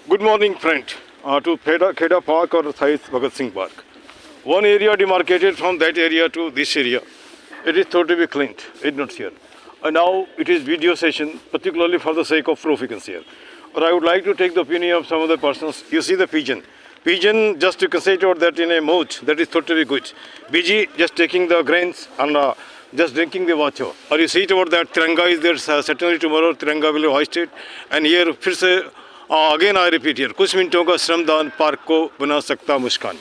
Good morning, friend. To Kheda Park or Thais Bhagat Singh Park. One area demarcated from that area to this area. It is thought to be cleaned. It not here. And now it is video session, particularly for the sake of profits here. Or I would like to take the opinion of some of the persons. You see the pigeon. Pigeon just to consider that in a moat, that is thought to be good. BG just taking the grains and just drinking the water. Or you see toward that Tiranga is there, certainly tomorrow Tiranga will be hoisted. And here, फिर से again I repeat year कुछ मिनटों का श्रमदान park को बना सकता मुस्कान।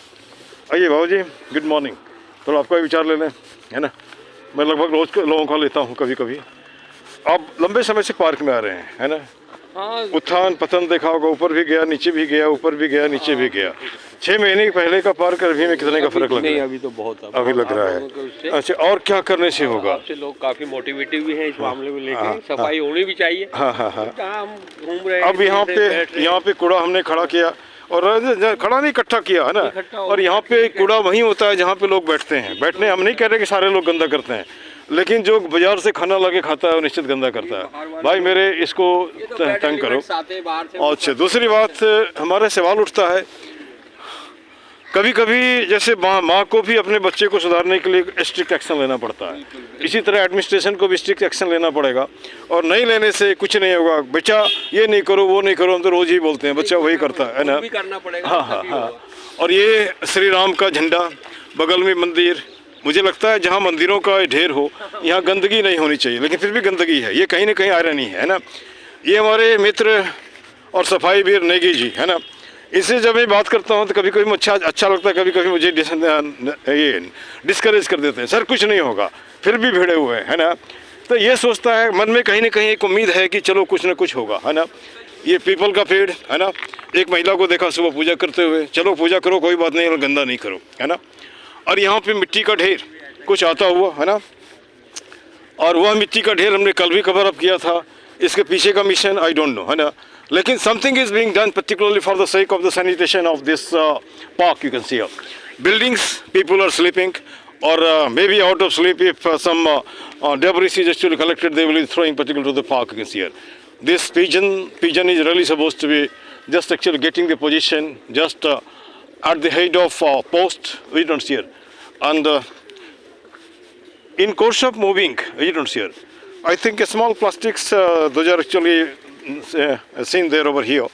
आइए बाबू जी, गुड मॉर्निंग। थोड़ा आपका विचार ले लें, है ना। मैं लगभग रोज़ लोगों का लेता हूँ कभी कभी। आप लंबे समय से पार्क में आ रहे हैं, है ना। हाँ, उत्थान पतन देखा होगा, ऊपर भी गया, नीचे भी गया, ऊपर भी गया, नीचे भी गया। 6 महीने पहले का पार्क अभी में कितने का फर्क लग रहा है? अभी तो बहुत अभी लग रहा है। अच्छा, और क्या करने से होगा? लोग काफी मोटिवेटिव भी हैं इस मामले में लेके, सफाई होनी भी चाहिए। हाँ हाँ हाँ। हम घूम रहे हैं, अब यहाँ पे कूड़ा हमने खड़ा किया और खड़ा नहीं इकट्ठा किया, है ना। और यहाँ पे कूड़ा वहीं होता है जहाँ पे लोग बैठते हैं। बैठने हम नहीं कह रहे कि सारे लोग गंदा करते हैं, लेकिन जो बाजार से खाना लाके खाता है वो निश्चित गंदा करता है। भाई मेरे इसको तंग करो। अच्छा, दूसरी बात हमारा सवाल उठता है, कभी कभी जैसे माँ को भी अपने बच्चे को सुधारने के लिए स्ट्रिक्ट एक्शन लेना पड़ता है, इसी तरह एडमिनिस्ट्रेशन को भी स्ट्रिक्ट एक्शन लेना पड़ेगा। और नहीं लेने से कुछ नहीं होगा। बच्चा ये नहीं करो, वो नहीं करो, हम तो रोज़ ही बोलते हैं, बच्चा वही करता है ना। हाँ हाँ हाँ। और ये श्री राम का झंडा, बगल में मंदिर, मुझे लगता है जहाँ मंदिरों का ढेर हो यहाँ गंदगी नहीं होनी चाहिए, लेकिन फिर भी गंदगी है। ये कहीं ना कहीं आयरनी है ना। ये हमारे मित्र और सफाई वीर नेगी जी, है ना। इससे जब मैं बात करता हूँ तो कभी कभी मुझे अच्छा लगता है, कभी कभी मुझे ये डिस्करेज कर देते हैं, सर कुछ नहीं होगा, फिर भी भिड़े हुए हैं, है ना। तो ये सोचता है मन में कहीं ना कहीं एक उम्मीद है कि चलो कुछ ना कुछ होगा, है ना। ये पीपल का पेड़, है ना। एक महिला को देखा सुबह पूजा करते हुए, चलो पूजा करो कोई बात नहीं, गंदा नहीं करो, है ना। और यहाँ पे मिट्टी का ढेर कुछ आता हुआ, है ना। और वह मिट्टी का ढेर हमने कल भी कवर अप किया था। इसके पीछे का मिशन आई डोंट नो, है ना। लेकिन something is being done particularly for the sake of the sanitation of this park. You can see buildings, people are sleeping or maybe out of sleep. If some debris is actually collected, they will be throwing particularly to the park. You can see here this pigeon is really supposed to be just actually getting the position just at the head of post. We don't see here, and in course of moving, we don't see here. I think small plastics, those are actually seen there over here.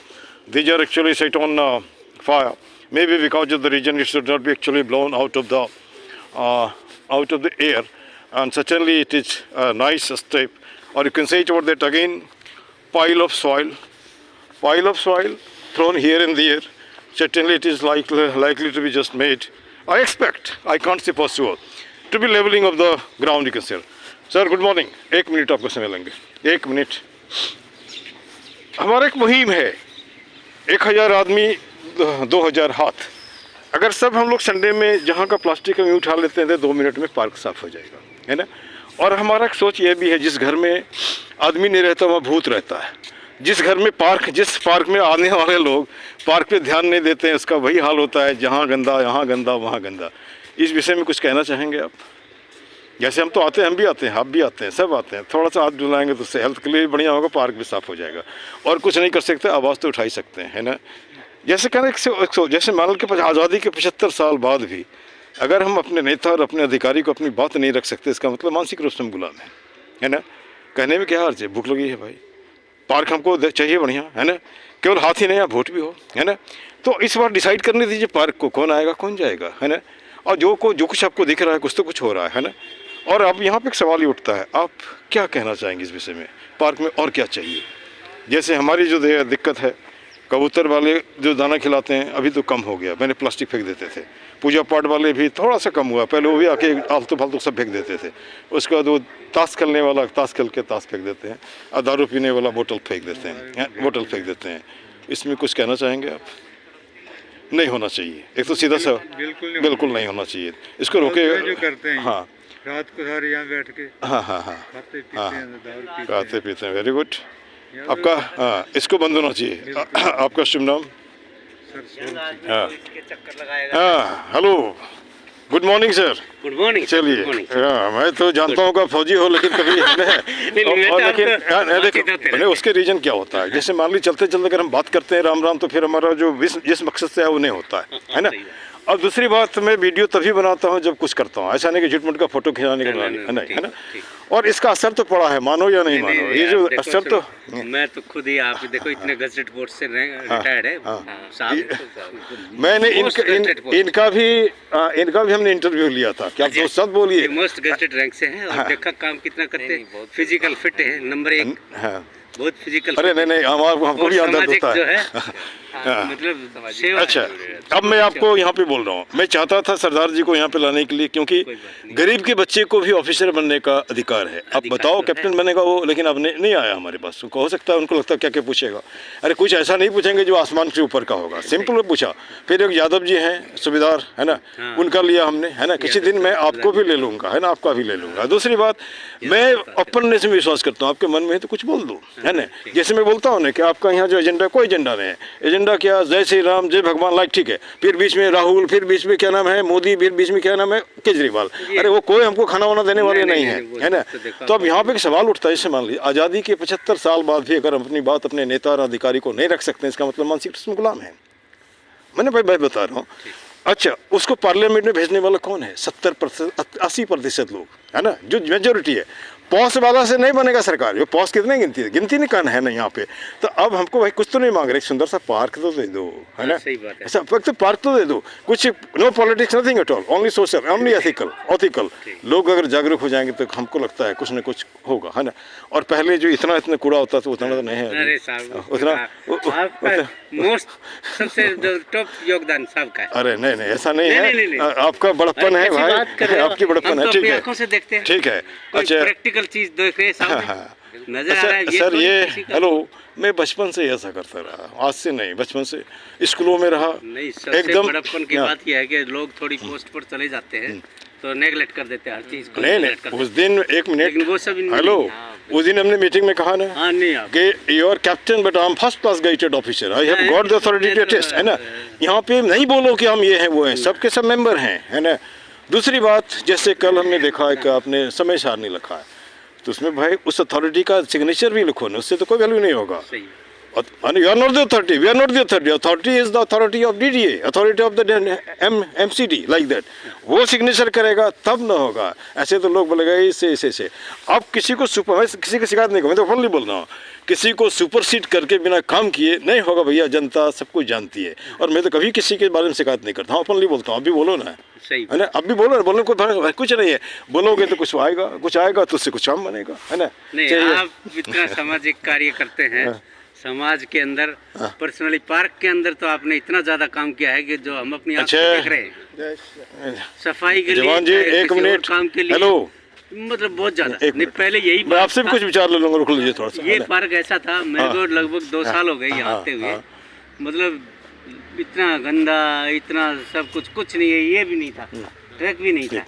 These are actually set on fire. Maybe because of the region, it should not be actually blown out of the air. And certainly it is a nice step. Or you can say it over that again, pile of soil thrown here and there. Certainly it is likely to be just made. I expect, I can't say possible, to be leveling of the ground. You can say. Sir good morning. 1 minute आपको समय लेंगे, 1 minute. हमारा एक मुहिम है, 1000 आदमी 2000 हाथ। अगर सब हम लोग संडे में जहाँ का प्लास्टिक हम उठा लेते हैं तो 2 मिनट में पार्क साफ हो जाएगा, है ना। और हमारा एक सोच ये भी है, जिस घर में आदमी नहीं रहता वहाँ भूत रहता है। जिस पार्क में आने वाले लोग पार्क पे ध्यान नहीं देते हैं, उसका वही हाल होता है, जहाँ गंदा यहाँ गंदा वहाँ गंदा। इस विषय में कुछ कहना चाहेंगे आप? जैसे हम तो आते हैं, हम भी आते हैं, आप भी आते हैं, सब आते हैं। थोड़ा सा हाथ डुलाएंगे तो उससे हेल्थ के लिए भी बढ़िया होगा, पार्क भी साफ हो जाएगा। और कुछ नहीं कर सकते, आवाज़ तो उठा ही सकते हैं, है ना। जैसे कहना जैसे मान लो कि आज़ादी के 75 साल बाद भी अगर हम अपने नेता और अपने अधिकारी को अपनी बात नहीं रख सकते, इसका मतलब मानसिक रूप से हम गुलाम है ना। कहने में क्या अर्ज है, भूख लगी है भाई, पार्क हमको चाहिए बढ़िया, है ना। केवल हाथ ही नहीं, यहाँ वोट भी हो, है ना। तो इस बार डिसाइड करने दीजिए पार्क को, कौन आएगा कौन जाएगा, है ना। और जो कुछ आपको दिख रहा है, कुछ तो कुछ हो रहा है ना। और अब यहाँ पे एक सवाल ही उठता है, आप क्या कहना चाहेंगे इस विषय में, पार्क में और क्या चाहिए? जैसे हमारी जो दिक्कत है, कबूतर वाले जो दाना खिलाते हैं अभी तो कम हो गया, पहले प्लास्टिक फेंक देते थे। पूजा पाठ वाले भी थोड़ा सा कम हुआ, पहले वो भी आके आलतू फालतू सब फेंक देते थे। उसके बाद वो ताश खेलने वाला ताश खेल के ताश फेंक देते हैं, और दारू पीने वाला बोतल फेंक देते हैं। इसमें कुछ कहना चाहेंगे आप? नहीं होना चाहिए, एक तो सीधा सा बिल्कुल नहीं होना चाहिए, इसको रोके। हाँ, रात को सारे यहाँ बैठ के खाते पीते हैं, वेरी गुड। आपका हाँ, इसको बंद होना चाहिए। आपका शुभ नाम? हाँ, hello, good morning sir. Good morning. चलिए, हाँ, मैं तो जानता हूँ कि फौजी हो, लेकिन कभी लेकिन उसके रीजन क्या होता है? जैसे मान ली चलते चलते अगर हम बात करते हैं राम राम, तो फिर हमारा जो जिस मकसद से है वो नहीं होता है ना। और दूसरी बात, मैं वीडियो तभी बनाता हूँ जब कुछ करता हूँ, ऐसा नहीं कि झूठ-मूठ का फोटो खिंचाने के लिए, है ना। और इसका असर तो पड़ा है, मानो या नहीं मानो, ये जो असर तो मैं तो खुद ही, आप देखो इतने गजटेड पोस्ट से रिटायर्ड है साहब। मैंने इनका भी हमने इंटरव्यू लिया था। क्या आप दो शब्द बोलिए? मोस्ट गजटेड रैंक से हैं और देखा काम कितना करते हैं, फिजिकल फिट है नंबर 1, बहुत फिजिकल। अरे नहीं, हमको भी अंदर होता है। मतलब अच्छा, अब मैं आपको यहाँ पे बोल रहा हूँ, मैं चाहता था सरदार जी को यहाँ पे लाने के लिए, क्योंकि गरीब के बच्चे को भी ऑफिसर बनने का अधिकार है। अब बताओ, कैप्टन बनेगा वो, लेकिन अब नहीं आया हमारे पास। हो सकता है उनको लगता है क्या क्या पूछेगा। अरे कुछ ऐसा नहीं पूछेंगे जो आसमान के ऊपर का होगा, सिंपल पूछा। फिर एक यादव जी हैं सूबेदार, है ना, उनका लिया हमने, है ना। किसी दिन मैं आपको भी ले लूँगा, है ना, आपका भी ले लूँगा। दूसरी बात, मैं अपने से विश्वास करता हूँ, आपके मन में तो कुछ बोल दो, है ना। जैसे मैं बोलता हूँ ना कि आपका यहाँ जो एजेंडा, कोई एजेंडा नहीं है। एजेंडा क्या, जय श्री राम, जय भगवान, लाइक, ठीक है। फिर बीच में राहुल, फिर बीच में क्या नाम है मोदी, फिर बीच में क्या नाम है केजरीवाल। अरे वो कोई हमको खाना वाना देने वाले नहीं है ना। तो अब यहाँ पे एक सवाल उठता है, जैसे मान लीजिए आज़ादी के 75 साल बाद भी अगर हम अपनी बात अपने नेता और अधिकारी को नहीं रख सकते, इसका मतलब मानसिक उसमें गुलाम है। मैंने भाई बता रहा हूँ। अच्छा, उसको पार्लियामेंट में भेजने वाला कौन है? 70%, 80% लोग, है ना, जो मेजोरिटी है। पॉस वाला से नहीं बनेगा सरकार। ये पॉस कितने गिनती नहीं करना है ना यहाँ पे। तो अब हमको भाई कुछ तो नहीं मांग रहे, सुंदर सा पार्क तो दे दो, है ना। सही बात है। ऐसा फक्त पार्क तो दे दो, कुछ no politics, nothing at all, only social, only ethical. लोग अगर जागरूक हो जाएंगे तो हमको लगता है कुछ ना कुछ होगा, है ना। और पहले जो इतना कूड़ा होता था उतना तो नहीं है उतना। मोस्ट सबसे टॉप योगदान सबका है। अरे नहीं, ऐसा नहीं है। आपका बड़प्पन है भाई, आपकी बड़प्पन है, ठीक है, आंखों से देखते हैं, ठीक है। अच्छा, प्रैक्टिकल चीज देखे सामने नजर आ रहा है। सर ये हेलो, मैं बचपन से ऐसा करता रहा, आज से नहीं, बचपन से स्कूलों में रहा। नहीं, सबसे बड़प्पन की बात यह है कि लोग थोड़ी पोस्ट पर चले जाते हैं तो नेगलेक्ट कर देते हैं हर चीज को। नहीं, उस दिन एक मिनट, वो सब हेलो, उस दिन हमने मीटिंग में कहा ना कि you are captain but I am first class gazetted officer, I have got the authority to test, है ना। यहाँ पे नहीं बोलो कि हम ये हैं वो हैं, सबके सब मेंबर हैं, है ना। दूसरी बात, जैसे कल हमने देखा है कि आपने समय सारणी लिखा है, तो उसमें भाई उस अथॉरिटी का सिग्नेचर भी लिखो ना, उससे तो कोई वैल्यू नहीं होगा। You are not the authority, we are not the authority. Authority is the authority of DDA, authority of the MCD, like that. वो सिग्नेचर करेगा तब ना होगा। ऐसे तो लोग बोलेगा इससे। अब किसी को किसी की शिकायत नहीं करूँ, मैं तो ओपनली बोल रहा हूँ, किसी को सुपरसीड करके बिना काम किए नहीं होगा भैया। जनता सब कुछ जानती है, और मैं तो कभी किसी के बारे में शिकायत नहीं करता हूँ, ओपनली बोलता हूँ। अब भी बोलो ना, है ना, अब भी बोलो, बोलने को कुछ नहीं है। बोलोगे तो कुछ आएगा तो उससे कुछ काम बनेगा, है ना। नहीं, आप इतना सामाजिक कार्य करते हैं समाज के अंदर, पर्सनली पार्क के अंदर, तो आपने इतना ज्यादा काम किया है कि जो हम अपनी आंखों से देख रहे हैं। सफाई के लिए, जवान जी, एक मिनट, काम के लिए, हेलो, मतलब बहुत ज्यादा नहीं। पहले यही मैं आपसे भी कुछ विचार ले लूंगा, रुक लीजिए थोड़ा सा। ये पार्क ऐसा था, मेरे को लगभग 2 साल हो गए यहाँ आते हुए, मतलब इतना गंदा, इतना सब कुछ नहीं है, ये भी नहीं था, ट्रैक भी नहीं था,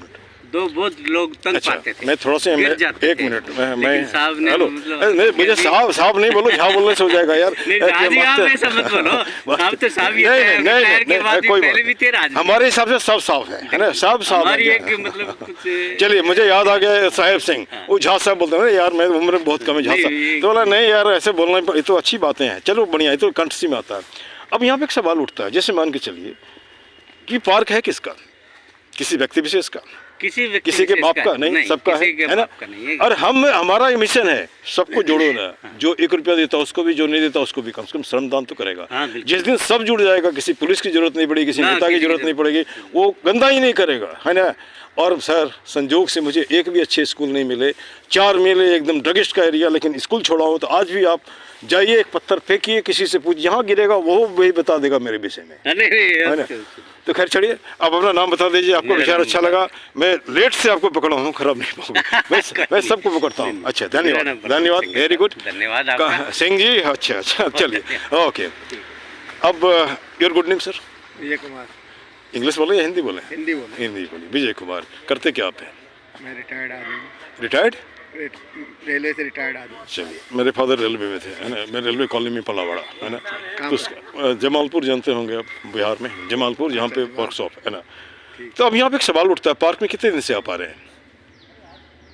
बहुत लोग तंग पाते थे। मैं थोड़ा सा एक मिनट, मैं साहब ने हेलो, मतलब मुझे साहब नहीं बोलो, झा बोलने से हो जाएगा यार। आप ऐसा मत बोलो, साहब तो साहब ही है, कोई पहले भी थे, हमारे हिसाब से सब साफ है ना, सब साफ है। मतलब कुछ चलिए, मुझे याद आ गया साहेब सिंह, वो झा साहब बोलते हैं यार, मैं उम्र बहुत कम है, झा साहब तो बोला नहीं यार, ऐसे बोलना, ये तो अच्छी बातें हैं, चलो बढ़िया, ये तो कंट्री में आता है। अब यहाँ पे एक सवाल उठता है, जैसे मान के चलिए कि पार्क है किसका? किसी व्यक्ति विशेष का, किसी के बाप का नहीं, सबका है ना। और हमारा ये मिशन है, सबको जोड़ो ना। जो 1 रुपया देता उसको भी, जो नहीं देता उसको भी, कम से कम श्रमदान तो करेगा। जिस दिन सब जुड़ जाएगा, किसी पुलिस की जरूरत नहीं पड़ेगी, किसी नेता की जरूरत नहीं पड़ेगी, वो गंदा ही नहीं करेगा, है ना। और सर, संजोग से मुझे एक भी अच्छे स्कूल नहीं मिले, 4 मिले एकदम ड्रगिस्ट का एरिया, लेकिन स्कूल छोड़ा हो तो आज भी आप जाइए, एक पत्थर फेंकिए, किसी से पूछ, यहाँ गिरेगा वो वही बता देगा मेरे विषय में, है ना। तो खैर चलिए, आप अपना नाम बता दीजिए, आपको विचार अच्छा लगा। मैं लेट से आपको पकड़ा हूँ, खराब नहीं पाऊंगा, मैं सबको पकड़ता हूँ। अच्छा, धन्यवाद, वेरी गुड, धन्यवाद सिंह जी। अच्छा, चलिए, ओके। अब your good name sir? Vijay Kumar. English बोले या हिंदी बोले? हिंदी बोले। विजय कुमार, करते क्या आप हैं? मैं रिटायर्ड आदमी हूँ। रिटायर्ड? रेलवे से रिटायर्ड आदमी। चलिए, मेरे फादर रेलवे में थे, है ना। मैं रेलवे कॉलोनी में पला बड़ा, है ना। तो जमालपुर जानते होंगे आप, बिहार में जमालपुर, जहाँ पे वर्कशॉप है ना। तो अब यहाँ पे एक सवाल उठता है, पार्क में कितने दिन से आप आ रहे हैं?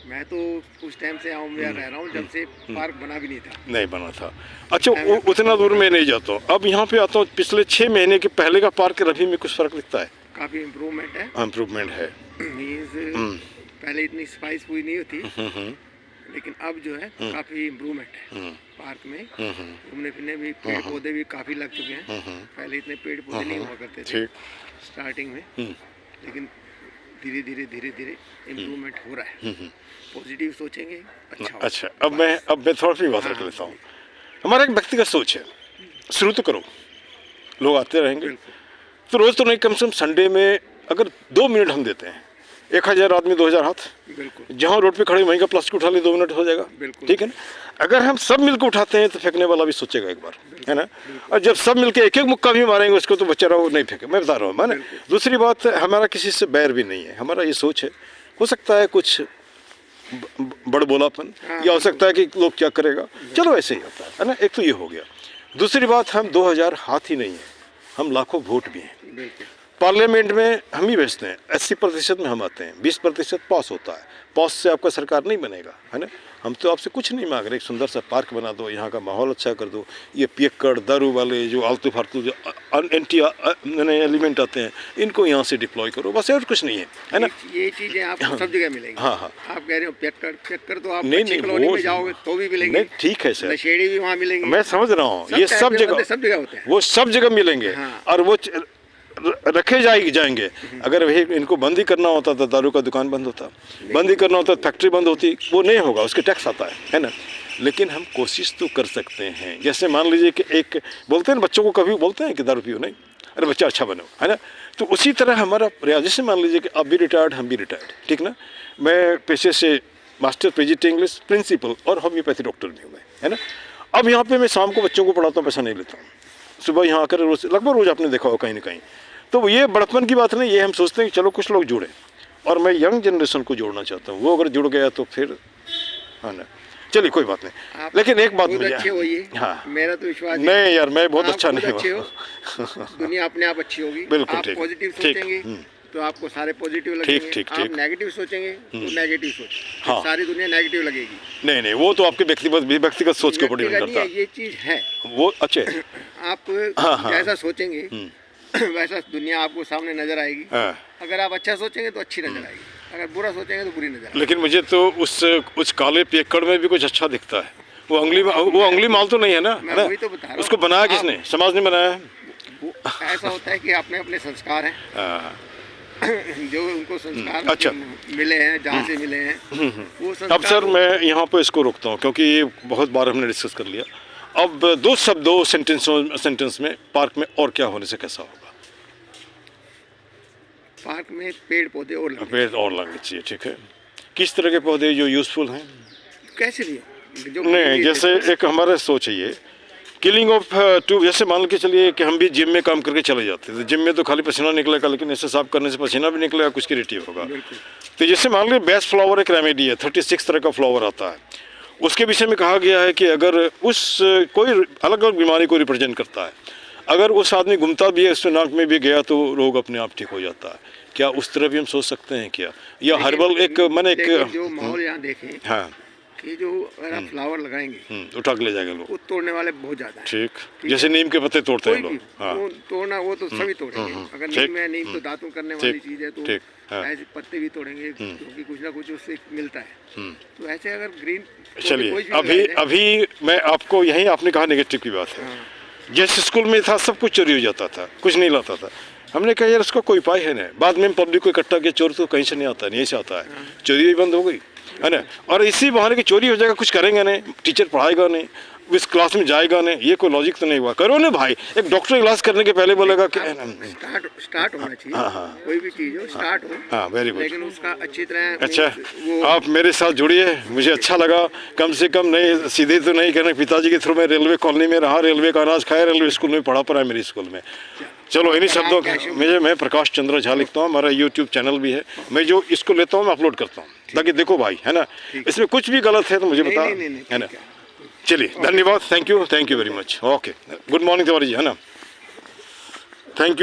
मैं तो उस टाइम से आऊँ रह रहा हूँ जब से पार्क बना भी नहीं था। नहीं बना था। अच्छा, उतना दूर मैं नहीं जाता हूँ, अब यहाँ पे आता हूँ। पिछले 6 महीने के पहले का पार्क अभी में कुछ फर्क दिखता है? काफ़ी इम्प्रूवमेंट है। इम्प्रूवमेंट है। पहले इतनी सफाई हुई नहीं होती, लेकिन अब जो है काफ़ी इम्प्रूवमेंट है पार्क में। घूमने फिरने भी पेड़ पौधे भी काफ़ी लग चुके हैं। पहले इतने पेड़ पौधे नहीं हुआ करते थे स्टार्टिंग में, लेकिन धीरे धीरे इम्प्रूवमेंट हो रहा है। पॉजिटिव सोचेंगे अच्छा होगा। अच्छा, अब मैं थोड़ा सी बात रख लेता हूँ। हमारा एक व्यक्तिगत सोच है, शुरू तो करो, लोग आते रहेंगे तो रोज़ तो नहीं, कम से कम संडे में अगर 2 मिनट हम देते हैं, 1000 आदमी 2000 हाथ, बिल्कुल जहाँ रोड पे खड़े वहीं का प्लास्टिक उठा ले, 2 मिनट हो जाएगा। बिल्कुल। ठीक है ना? अगर हम सब मिलकर उठाते हैं तो फेंकने वाला भी सोचेगा एक बार, है ना? और जब सब मिलकर एक एक मुक्का भी मारेंगे उसको तो बेचारा वो नहीं फेंके। मैं बता रहा हूँ, है ना? दूसरी बात, हमारा किसी से बैर भी नहीं है, हमारा ये सोच है। हो सकता है कुछ बड़ बोलापन, या हो सकता है कि लोग क्या करेगा, चलो ऐसे ही होता है ना? एक तो ये हो गया। दूसरी बात, हम 2000 हाथ ही नहीं है, हम लाखों वोट भी हैं। बिल्कुल। पार्लियामेंट में हम ही भेजते हैं, 80% में हम आते हैं, 20% पास होता है। पास से आपका सरकार नहीं बनेगा, है ना? हम तो आपसे कुछ नहीं मांग रहे, एक सुंदर सा पार्क बना दो, यहाँ का माहौल अच्छा कर दो। ये पियक्कड़ दारू वाले जो आलतू फालतू जो एंटी एलिमेंट आते हैं, इनको यहाँ से डिप्लॉय करो, बस और कुछ नहीं है ना? ये चीज़ें आपको सब जगह मिलेंगी। हाँ। आप कह रहे हो पियक्कड़ तो आप नहीं, अच्छी कॉलोनी में जाओगे तो भी मिलेंगे। नहीं, ठीक है सर, नशेड़ी भी वहाँ मिलेंगे। मैं समझ रहा हूँ, ये सब जगह होते हैं। वो सब जगह मिलेंगे। हाँ। और वो रखे जाएंगे। अगर वही इनको बंद ही करना होता तो दारू का दुकान बंद होता, बंद ही करना होता तो फैक्ट्री बंद होती, वो नहीं होगा, उसके टैक्स आता है ना? लेकिन हम कोशिश तो कर सकते हैं। जैसे मान लीजिए कि एक बोलते हैं बच्चों को, कभी बोलते हैं कि दारू पियो नहीं, अरे बच्चा अच्छा बनो, है ना? तो उसी तरह हमारा प्रयास, जैसे मान लीजिए कि आप भी रिटायर्ड, हम भी रिटायर्ड, ठीक ना? मैं पेशे से मास्टर पीजीटी इंग्लिश प्रिंसिपल और होम्योपैथी डॉक्टर भी हूँ मैं, है ना? अब यहाँ पे मैं शाम को बच्चों को पढ़ाता हूँ, पैसा नहीं लेता हूँ। सुबह यहाँ आकर रोज, लगभग रोज आपने देखा हो कहीं ना कहीं। तो ये बड़प्पन की बात नहीं, ये हम सोचते हैं कि चलो कुछ लोग जुड़े, और मैं यंग जनरेशन को जोड़ना चाहता हूँ। वो अगर जुड़ गया तो फिर, है ना? चलिए कोई बात नहीं, लेकिन एक बात मुझे, अच्छे होइए। हाँ, मेरा तो विश्वास नहीं यार, मैं बहुत अच्छा नहीं अच्छे हो, हूँ। दुनिया अपने आप अच्छी होगी। बिल्कुल आप ठीक, पॉजिटिव ठीक, सोचेंगे तो आपको सारे पॉजिटिव लगेंगे। ठीक, आप नेगेटिव सोचेंगे तो नेगेटिव सोच, हाँ। सारी दुनिया नेगेटिव लगेगी। नहीं, वो तो आपके व्यक्तिगत सोच के ऊपर डिपेंड करता है। ये चीज़ है वो अच्छे आप हाँ। जैसा सोचेंगे वैसा दुनिया आपको सामने नजर आएगी। हाँ। अगर आप अच्छा सोचेंगे तो अच्छी नजर आएगी, अगर बुरा सोचेंगे तो बुरी नजर आएगी। लेकिन मुझे तो उस काले पियक्कड़ में भी कुछ अच्छा दिखता है। वो अंगली माल तो नहीं है ना? मैं वही तो बता रहा हूँ। उसको बनाया किसने? समाज ने बनाया है। ऐसा होता है कि अपने अपने संस्कार हैं, जो उनको संस्कार अच्छा। मिले हैं, जहाँ से मिले हैं वो संस्कार। अब सर मैं यहाँ पे इसको रोकता हूँ, क्योंकि ये बहुत बार हमने डिस्कस कर लिया। अब 2 सेंटेंस में पार्क में और क्या होने से कैसा होगा? पार्क में पेड़ पौधे और पेड़ और लगने चाहिए, ठीक है। किस तरह के पौधे जो यूजफुल हैं? कैसे भी जो नहीं, जैसे एक हमारा सोच है ये, किलिंग ऑफ टू, जैसे मान के चलिए कि हम भी जिम में काम करके चले जाते थे, जिम में तो खाली पसीना निकलेगा, लेकिन ऐसे साफ करने से पसीना भी निकलेगा, कुछ क्रिएटिव होगा। तो जैसे मान लीजिए बेस्ट फ्लावर एक रेमेडी है, 36 तरह का फ्लावर आता है, उसके विषय में कहा गया है कि अगर उस कोई अलग अलग बीमारी को रिप्रेजेंट करता है, अगर उस आदमी घूमता भी है, उसके नाक में भी गया तो रोग अपने आप ठीक हो जाता है। क्या उस तरह भी हम सोच सकते हैं क्या? या हर्बल एक मैंने एक जो माहौल यहाँ देखें, हाँ, कि जो अगर आप फ्लावर लगाएंगे उठा के ले जाएंगे लोग, वो तोड़ने वाले बहुत ज्यादा है। ठीक, जैसे नीम के पत्ते तोड़ते हैं कोई भी लोग, हाँ, वो तोड़ना, वो तो सभी तोड़ेंगे। अगर नीम है, नीम तो दांतों करने वाली चीज है, तो ठीक, हाँ। ऐसे पत्ते भी तोड़ेंगे, क्योंकि कुछ ना कुछ उससे मिलता है। तो ऐसे अगर ग्रीन, चलिए अभी मैं आपको, यही आपने कहा नेगेटिव की बात है। जैसे स्कूल में था सब कुछ चोरी हो जाता था, कुछ नहीं लाता था, हमने कहा यार इसका कोई उपाय है ना। बाद में पब्लिक को इकट्ठा किया, चोर तो कहीं से नहीं आता है, यहीं से आता है, चोरी भी बंद हो गई, है ना? और इसी बहाने की चोरी हो जाएगा, कुछ करेंगे नहीं, टीचर पढ़ाएगा नहीं, इस क्लास में जाएगा नहीं, ये कोई लॉजिक तो नहीं हुआ। करो ना भाई, एक डॉक्टर इलाज करने के पहले बोलेगा कि स्टार्ट होना चाहिए। कोई भी चीज हो स्टार्ट हो, हाँ, वेरी गुड, लेकिन उसका अच्छी तरह। अच्छा, आप मेरे साथ जुड़िए, मुझे अच्छा लगा। कम से कम नहीं, सीधे तो नहीं कहना, पिताजी के थ्रू मैं रेलवे कॉलोनी में रहा, रेलवे का अनाज खाया, रेलवे स्कूल में पढ़ा मेरे स्कूल में। चलो इन्हीं शब्दों का मैं प्रकाश चंद्र झा लिखता हूँ, हमारा यूट्यूब चैनल भी है, मैं जो इसको लेता हूँ मैं अपलोड करता हूँ, ताकि देखो भाई, है ना, इसमें कुछ भी गलत है तो मुझे बता, है ना? चलिए, धन्यवाद, thank you very much, okay, good morning Tiwari ji, है ना, थैंक यू।